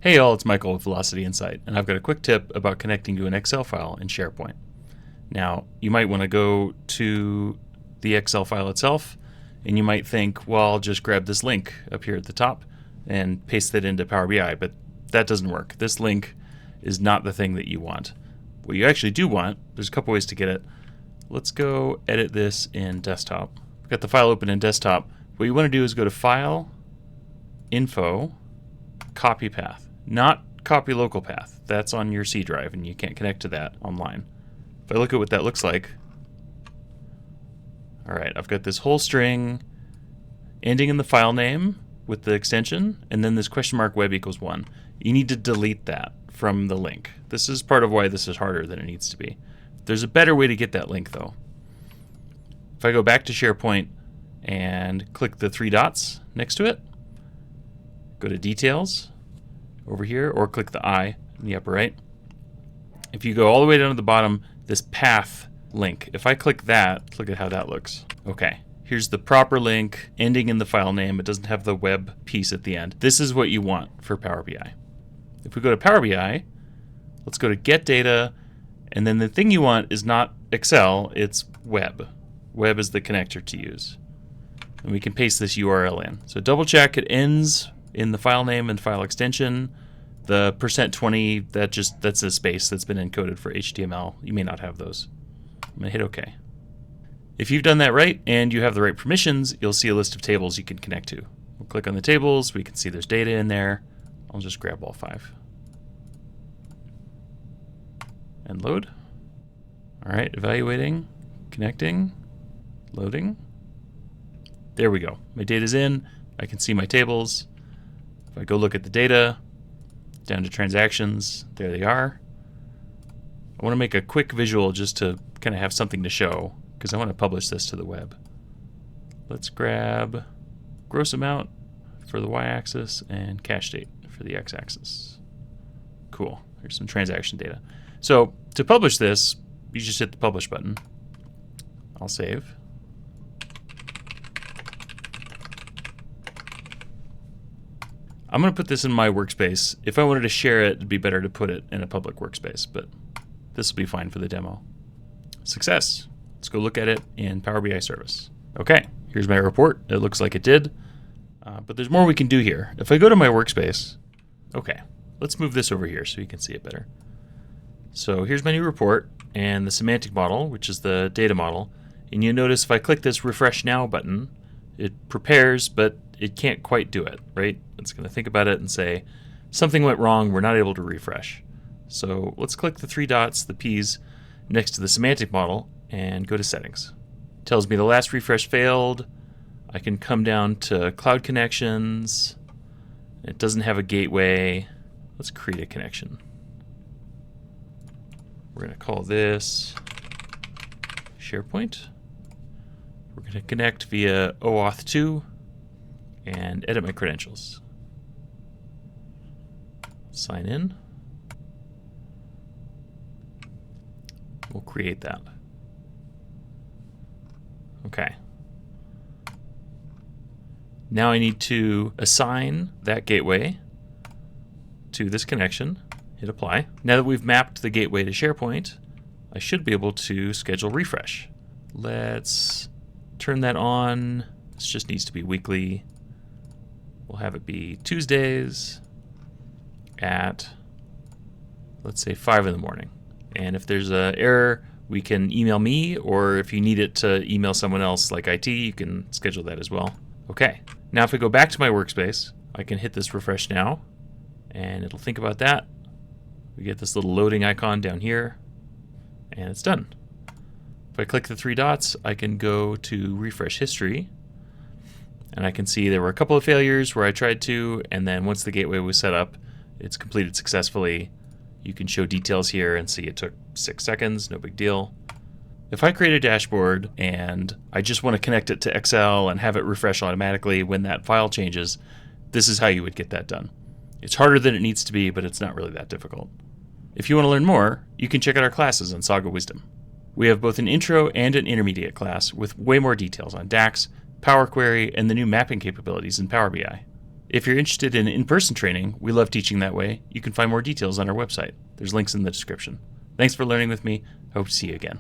Hey all, it's Michael with Velocity Insight, and I've got a quick tip about connecting to an Excel file in SharePoint. Now, you might want to go to the Excel file itself, and you might think, well, I'll just grab this link up here at the top and paste it into Power BI, but that doesn't work. This link is not the thing that you want. What you actually do want, there's a couple ways to get it. Let's go edit this in Desktop. I've got the file open in Desktop. What you want to do is go to File, Info, Copy Path. Not copy local path. That's on your C drive and you can't connect to that online. If I look at what that looks like, alright, I've got this whole string ending in the file name with the extension, and then this question mark web equals 1. You need to delete that from the link. This is part of why this is harder than it needs to be. There's a better way to get that link though. If I go back to SharePoint and click the 3 dots next to it, go to Details over here, or click the I in the upper right. If you go all the way down to the bottom, this path link, if I click that, look at how that looks. Okay, here's the proper link ending in the file name. It doesn't have the web piece at the end. This is what you want for Power BI. If we go to Power BI, let's go to Get Data, and then the thing you want is not Excel, it's web. Web is the connector to use. And we can paste this URL in. So double check it ends in the file name and file extension. The %20, that's a space that's been encoded for HTML. You may not have those. I'm gonna hit OK. If you've done that right and you have the right permissions, you'll see a list of tables you can connect to. We'll click on the tables, we can see there's data in there. I'll just grab all 5. And load. Alright, evaluating, connecting, loading. There we go. My data's in, I can see my tables. If I go look at the data, down to transactions, there they are. I want to make a quick visual just to kind of have something to show, because I want to publish this to the web. Let's grab gross amount for the y-axis and cache date for the x-axis. Cool. Here's some transaction data. So to publish this, you just hit the publish button. I'll save. I'm going to put this in my workspace. If I wanted to share it, it'd be better to put it in a public workspace, but this will be fine for the demo. Success. Let's go look at it in Power BI Service. Okay, here's my report. It looks like it did, but there's more we can do here. If I go to my workspace, okay, let's move this over here so you can see it better. So here's my new report and the semantic model, which is the data model. And you notice if I click this Refresh Now button, it prepares, but it can't quite do it, right? It's going to think about it and say, something went wrong, we're not able to refresh. So let's click the 3 dots, the P's, next to the semantic model and go to Settings. It tells me the last refresh failed. I can come down to Cloud Connections. It doesn't have a gateway. Let's create a connection. We're going to call this SharePoint. We're going to connect via OAuth 2 and edit my credentials. Sign in. We'll create that. Okay. Now I need to assign that gateway to this connection. Hit apply. Now that we've mapped the gateway to SharePoint, I should be able to schedule refresh. Let's turn that on. This just needs to be weekly. We'll have it be Tuesdays at, let's say, 5 in the morning. And if there's an error, we can email me, or if you need it to email someone else like IT, you can schedule that as well. Okay, now if I go back to my workspace, I can hit this Refresh Now, and it'll think about that. We get this little loading icon down here, and it's done. If I click the 3 dots, I can go to Refresh History, and I can see there were a couple of failures where I tried to, and then once the gateway was set up, it's completed successfully. You can show details here and see it took 6 seconds, no big deal. If I create a dashboard and I just want to connect it to Excel and have it refresh automatically when that file changes, this is how you would get that done. It's harder than it needs to be, but it's not really that difficult. If you want to learn more, you can check out our classes on Saga Wisdom. We have both an intro and an intermediate class with way more details on DAX, Power Query, and the new mapping capabilities in Power BI. If you're interested in in-person training, we love teaching that way. You can find more details on our website. There's links in the description. Thanks for learning with me. Hope to see you again.